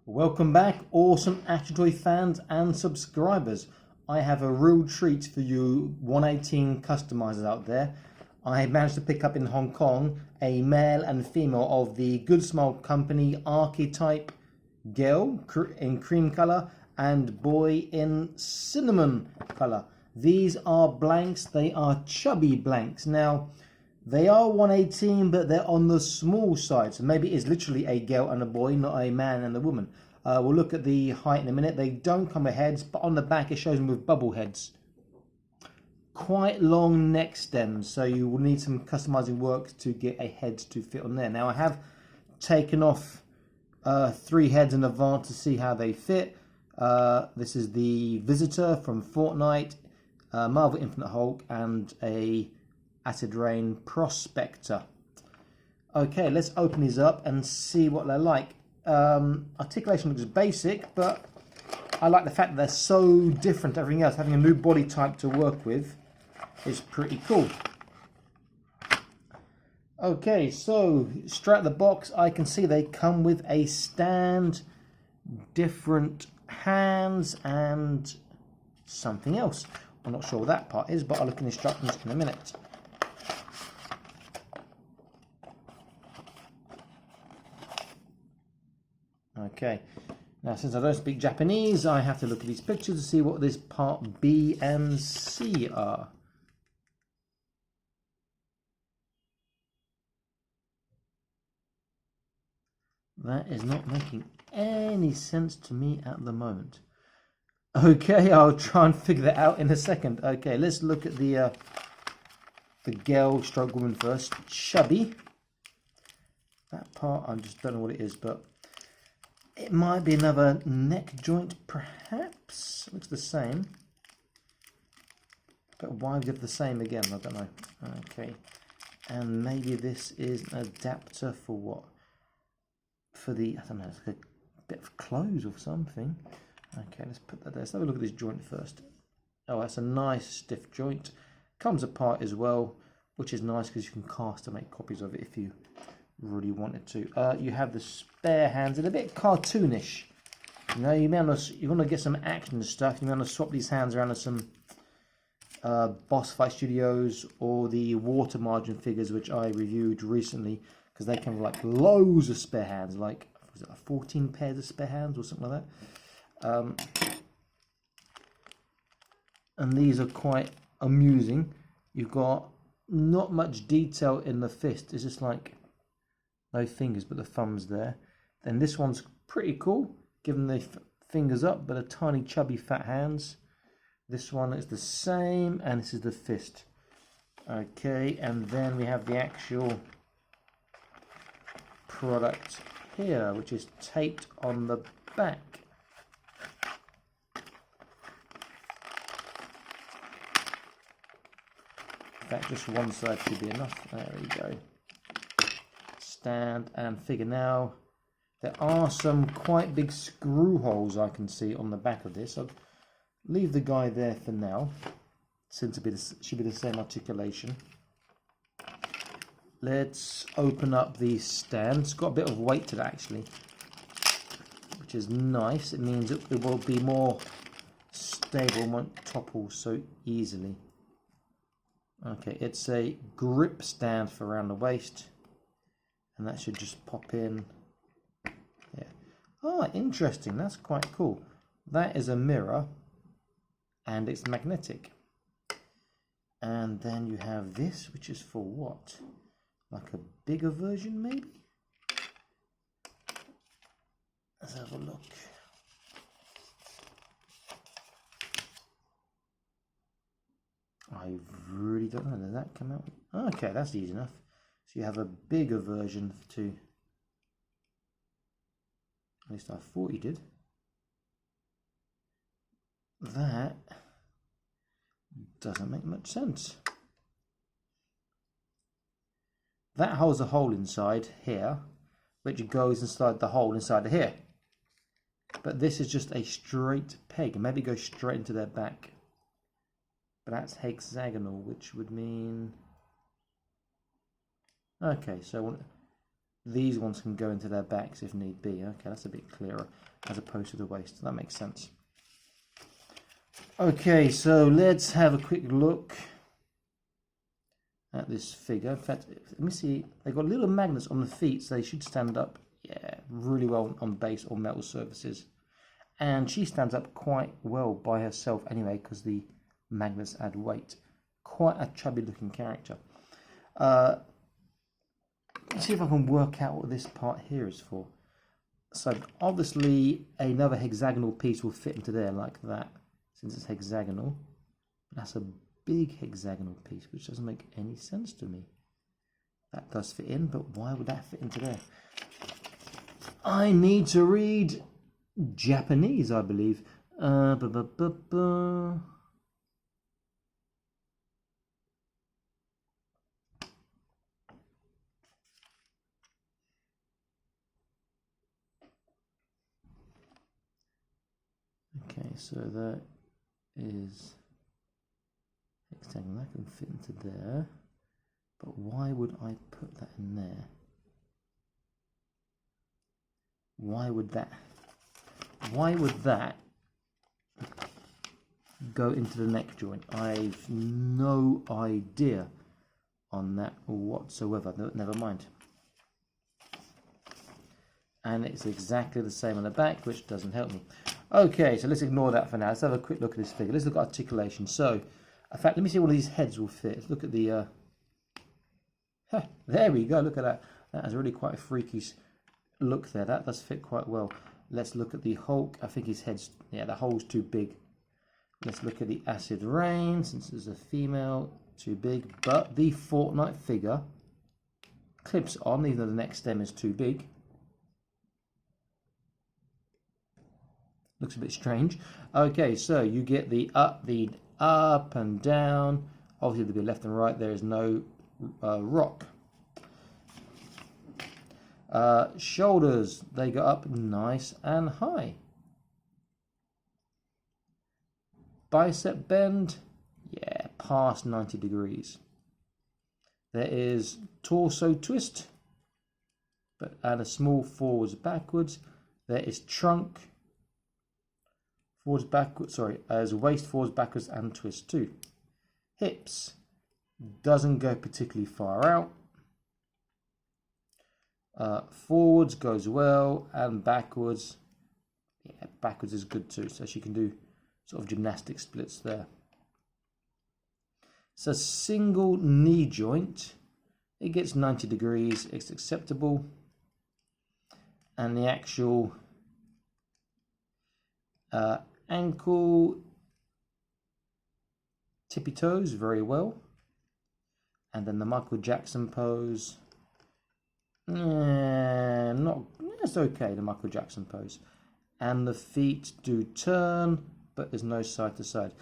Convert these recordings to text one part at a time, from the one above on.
Welcome back, awesome Action Toy fans and subscribers. I have a real treat for you 118 customizers out there. I managed to pick up in Hong Kong a male and female of the Good Smile Company archetype girl in cream colour and boy in cinnamon colour. These are blanks, they are chubby blanks. Now, they are 118, but they're on the small side. So maybe it's literally a girl and a boy, not a man and a woman. We'll look at the height in a minute. They don't come with heads, but on the back it shows them with bubble heads. Quite long neck stems, so you will need some customizing work to get a head to fit on there. Now I have taken off 3 heads in advance to see how they fit. This is the Visitor from Fortnite, Marvel Infinite Hulk, and a Acid Rain Prospector. Okay, let's open these up and see what they're like. Articulation looks basic, but I like the fact that they're so different to everything else. Having a new body type to work with is pretty cool. Okay, so straight out of the box, I can see they come with a stand, different hands, and something else. I'm not sure what that part is, but I'll look in the instructions in a minute. Okay, now since I don't speak Japanese, I have to look at these pictures to see what this part B and C are. That is not making any sense to me at the moment. Okay, I'll try and figure that out in a second. Okay, let's look at the girl stroke woman first. Chubby. That part, I just don't know what it is, but it might be another neck joint, perhaps. Looks the same. But why would you have the same again? I don't know. Okay. And maybe this is an adapter for what? For the, I don't know, it's like a bit of clothes or something. Okay, let's put that there. Let's have a look at this joint first. Oh, that's a nice stiff joint. Comes apart as well, which is nice because you can cast and make copies of it if you really wanted to. You have the spare hands, and a bit cartoonish. You know, you want to get some action and stuff. You want to swap these hands around with some Boss Fight Studios or the water margin figures, which I reviewed recently, because they come with like loads of spare hands, like was it like 14 pairs of spare hands or something like that. And these are quite amusing. You've got not much detail in the fist. It's just like no fingers, but the thumbs there. Then this one's pretty cool, given the fingers up, but a tiny chubby fat hands. This one is the same, and this is the fist. Okay, and then we have the actual product here, which is taped on the back. In fact, just one side should be enough. There we go. Stand and figure. Now, there are some quite big screw holes I can see on the back of this. I'll leave the guy there for now, since it should be the same articulation. Let's open up the stand. It's got a bit of weight to it actually, which is nice. It means it will be more stable and won't topple so easily. Okay, it's a grip stand for around the waist, and that should just pop in. Yeah. Oh, interesting. That's quite cool. That is a mirror, and it's magnetic. And then you have this, which is for what? Like a bigger version, maybe? Let's have a look. I really don't know. Did that come out? Okay, that's easy enough. So you have a bigger version to, at least I thought you did. That doesn't make much sense. That holds a hole inside here, which goes inside the hole inside of here. But this is just a straight peg, and maybe it goes straight into their back. But that's hexagonal, which would mean... Okay, so These ones can go into their backs if need be. Okay, that's a bit clearer as opposed to the waist. That makes sense. Okay, so let's have a quick look at this figure. In fact, let me see. They've got little magnets on the feet, so they should stand up, yeah, really well on base or metal surfaces. And she stands up quite well by herself anyway, because the magnets add weight. Quite a chubby looking character. Let's see if I can work out what this part here is for. So obviously another hexagonal piece will fit into there like that, since it's hexagonal. That's a big hexagonal piece, which doesn't make any sense to me. That does fit in, but why would that fit into there? I need to read Japanese, I believe. Okay, so that is hexagonal. That can fit into there. But why would I put that in there? Why would that go into the neck joint? I've no idea on that whatsoever. Never mind. And it's exactly the same on the back, which doesn't help me. Okay, so let's ignore that for now. Let's have a quick look at this figure. Let's look at articulation. So, in fact, let me see what these heads will fit. Let's look at the... there we go, look at that. That has really quite a freaky look there. That does fit quite well. Let's look at the Hulk. I think his head's... yeah, the hole's too big. Let's look at the Acid Rain, since it's a female, too big. But the Fortnite figure clips on, even though the neck stem is too big. Looks a bit strange. Okay, so you get the up and down. Obviously, there'll be left and right. There is no rock. Shoulders, they go up nice and high. Bicep bend, yeah, past 90 degrees. There is torso twist, and a small forwards backwards. There is trunk. Forwards backwards, as waist forwards backwards and twist too. Hips doesn't go particularly far out. Forwards goes well, and backwards, yeah, backwards is good too. So she can do sort of gymnastic splits there. It's a single knee joint. It gets 90 degrees. It's acceptable, and the actual ankle tippy toes very well, and then the Michael Jackson pose, it's okay, the Michael Jackson pose, and the feet do turn, but there's no side to side.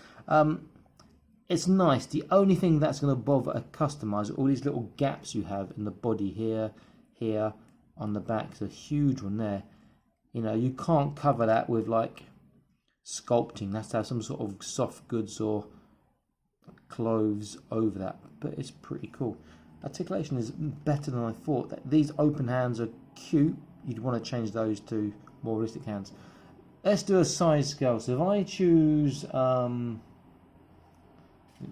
It's nice. The only thing that's going to bother a customizer, all these little gaps you have in the body here, on the back, there's a huge one there. You know, you can't cover that with like sculpting. That's to have some sort of soft goods or clothes over that, but it's pretty cool. Articulation is better than I thought. These open hands are cute. You'd want to change those to more realistic hands. Let's do a size scale. So if I choose, let me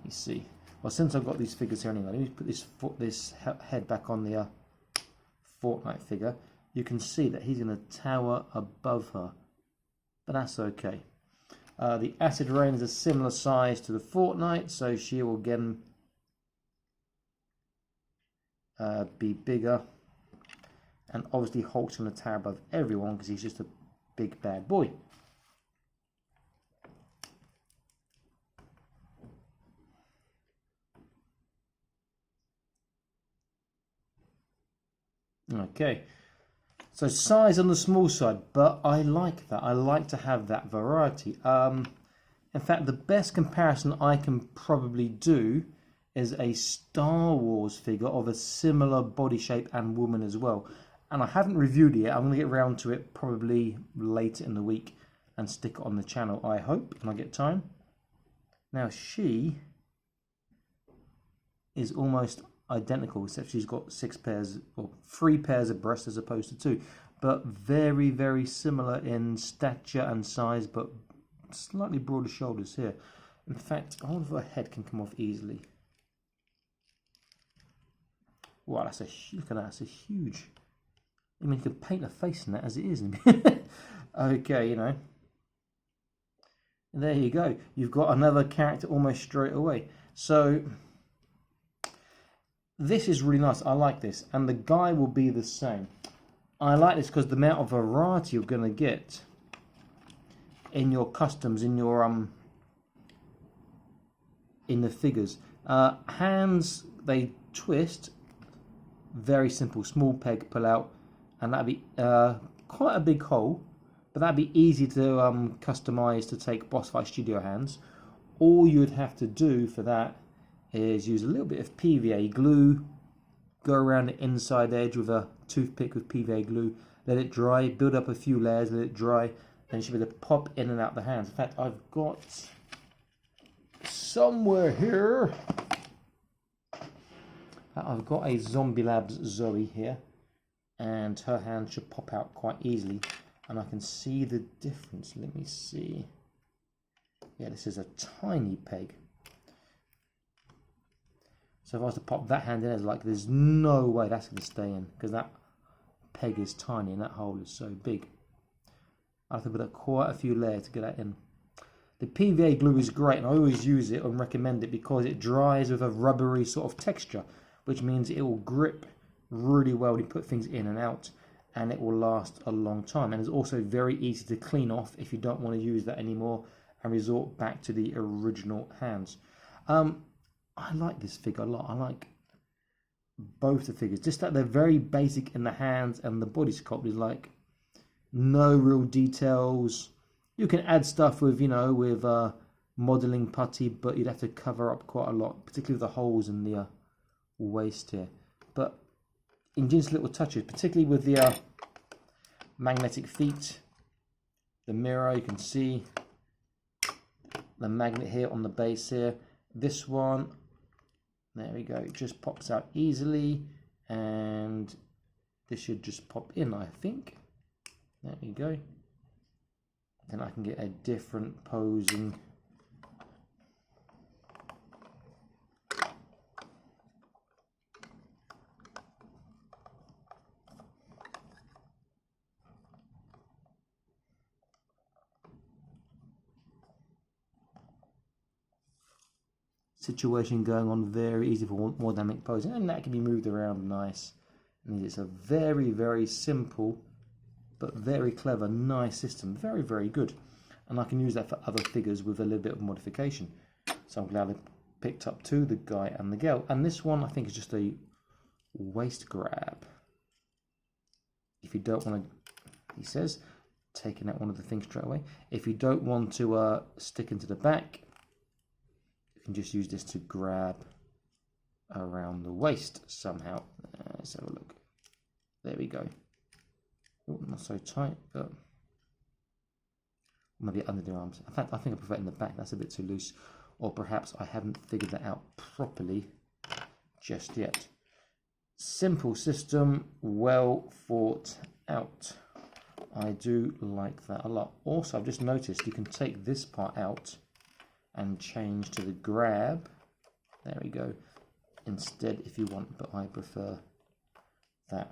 see. Well, since I've got these figures here anyway, let me put this head back on the Fortnite figure. You can see that he's going to tower above her, but that's okay. The Acid Rain is a similar size to the Fortnite, so she will again be bigger. And obviously Hulk's going to tower above everyone because he's just a big bad boy. Okay, so size on the small side, but I like that. I like to have that variety. In fact, the best comparison I can probably do is a Star Wars figure of a similar body shape and woman as well. And I haven't reviewed it yet. I'm going to get around to it probably later in the week and stick it on the channel, I hope, when I get time. Now, she is almost identical, except she's got 6 pairs or 3 pairs of breasts as opposed to 2. But very, very similar in stature and size, but slightly broader shoulders here. In fact, I wonder if her head can come off easily. Wow, look at that, that's a huge... I mean, you could paint a face in that as it is. Okay, you know. There you go. You've got another character almost straight away. So, this is really nice. I like this. And the guy will be the same. I like this because the amount of variety you're going to get in your customs, in your in the figures. Hands, they twist. Very simple. Small peg, pull out. And that'd be quite a big hole. But that'd be easy to customize to take boss fight studio hands. All you'd have to do for that is use a little bit of PVA glue, go around the inside edge with a toothpick with PVA glue, let it dry, build up a few layers, let it dry, then you should be able to pop in and out the hands. In fact, I've got somewhere here, I've got a Zombie Labs Zoe here, and her hand should pop out quite easily. And I can see the difference. Let me see. Yeah, this is a tiny peg. So if I was to pop that hand in, it's like there's no way that's going to stay in, because that peg is tiny and that hole is so big. I have to put up quite a few layers to get that in. The PVA glue is great, and I always use it and recommend it because it dries with a rubbery sort of texture, which means it will grip really well when you put things in and out. And it will last a long time, and it's also very easy to clean off if you don't want to use that anymore and resort back to the original hands. I like this figure a lot. I like both the figures, just that they're very basic in the hands, and the body sculpt is like no real details. You can add stuff with, you know, with modeling putty, but you'd have to cover up quite a lot, particularly the holes in the waist here. But ingenious little touches, particularly with the magnetic feet, the mirror, you can see the magnet here on the base here. This one, there we go, it just pops out easily, and this should just pop in, I think. There we go. Then I can get a different posing. Situation going on, very easy for more dynamic posing, and that can be moved around nice. And it's a very, very simple but very clever, nice system. Very, very good. And I can use that for other figures with a little bit of modification. So I'm glad I picked up 2, the guy and the girl. And this one I think is just a waist grab. If you don't want to, he says, taking out one of the things straight away. If you don't want to stick into the back, you can just use this to grab around the waist somehow. Let's have a look. There we go. Oh, not so tight, but maybe under the arms. In fact, I think I prefer it in the back. That's a bit too loose. Or perhaps I haven't figured that out properly just yet. Simple system, well thought out. I do like that a lot. Also, I've just noticed you can take this part out and change to the grab. There we go. Instead, if you want, but I prefer that.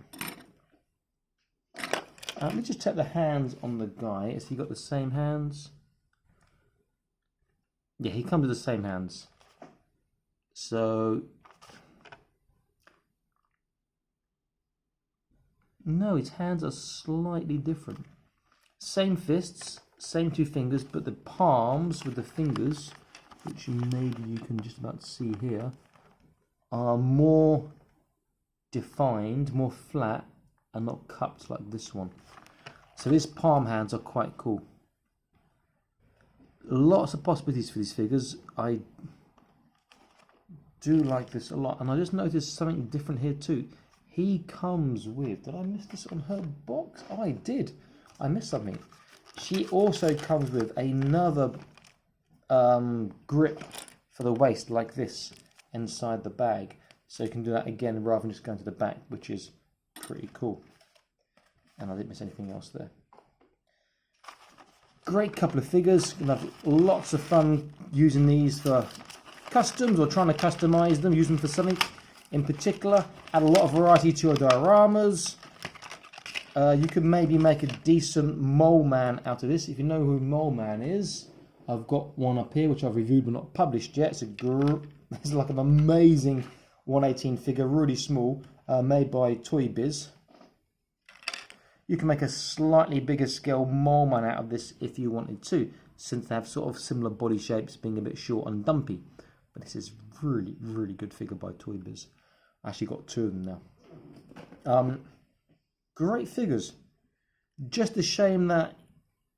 Let me just check the hands on the guy. Has he got the same hands? Yeah, he comes with the same hands. So, no, his hands are slightly different. Same fists, same 2 fingers, but the palms with the fingers, which maybe you can just about see here, are more defined, more flat, and not cupped like this one. So these palm hands are quite cool. Lots of possibilities for these figures. I do like this a lot, and I just noticed something different here too. He comes with, did I miss this on her box? Oh, I did. I missed something. She also comes with another grip for the waist like this inside the bag. So you can do that again rather than just going to the back, which is pretty cool. And I didn't miss anything else there. Great couple of figures. You can have lots of fun using these for customs or trying to customize them, use them for something in particular. Add a lot of variety to your dioramas. You could maybe make a decent Mole Man out of this. If you know who Mole Man is, I've got one up here which I've reviewed but not published yet. It's like an amazing 1/18 figure, really small, made by Toy Biz. You can make a slightly bigger scale Mole Man out of this if you wanted to, since they have sort of similar body shapes, being a bit short and dumpy. But this is really, really good figure by Toy Biz. I actually got two of them now. Great figures. Just a shame that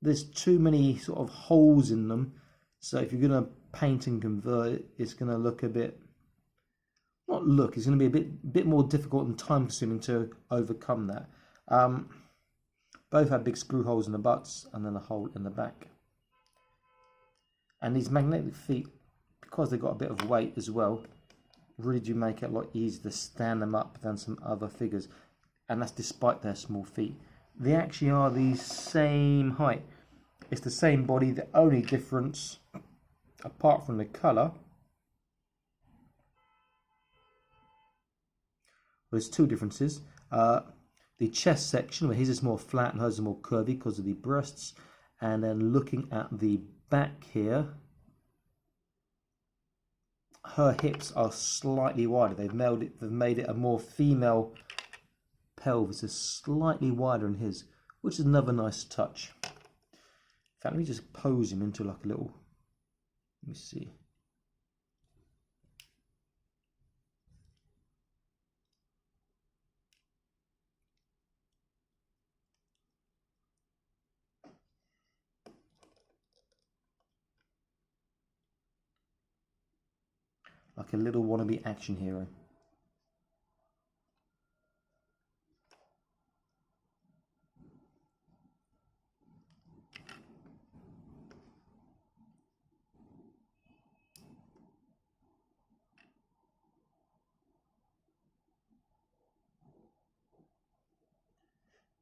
there's too many sort of holes in them. So if you're going to paint and convert it, it's going to look a bit, not look, it's going to be a bit more difficult and time consuming to overcome that. Both have big screw holes in the butts and then a hole in the back. And these magnetic feet, because they've got a bit of weight as well, really do make it a lot easier to stand them up than some other figures. And that's despite their small feet. They actually are the same height. It's the same body. The only difference, apart from the colour, there's two differences. The chest section, where his is more flat and hers is more curvy because of the breasts. And then looking at the back here, her hips are slightly wider. They've made it a more female pelvis. Is slightly wider in his, which is another nice touch. In fact, let me just pose him into like a little, let me see. Like a little wannabe action hero.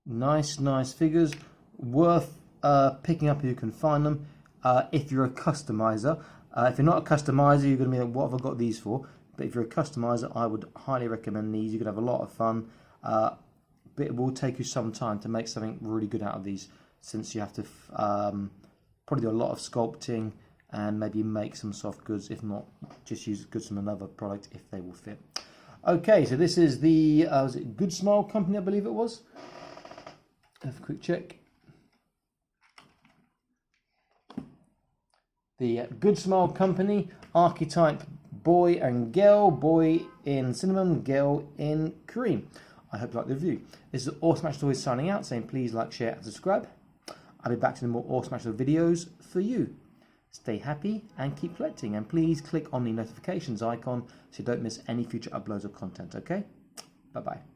Nice figures, worth picking up if you can find them. If you're a customizer, if you're not a customizer, you're going to be like, what have I got these for? But if you're a customizer, I would highly recommend these. You can have a lot of fun, but it will take you some time to make something really good out of these, since you have to probably do a lot of sculpting and maybe make some soft goods. If not, just use goods from another product if they will fit. Okay, so this is the was it Good Smile Company, I believe it was. Have a quick check. The Good Smile Company archetype boy and girl, boy in cinnamon, girl in cream. I hope you like the review. This is Awesome Action Toys signing out, saying please like, share and subscribe. I'll be back to the more Awesome Action videos for you. Stay happy and keep collecting, and please click on the notifications icon so you don't miss any future uploads of content, okay? Bye bye.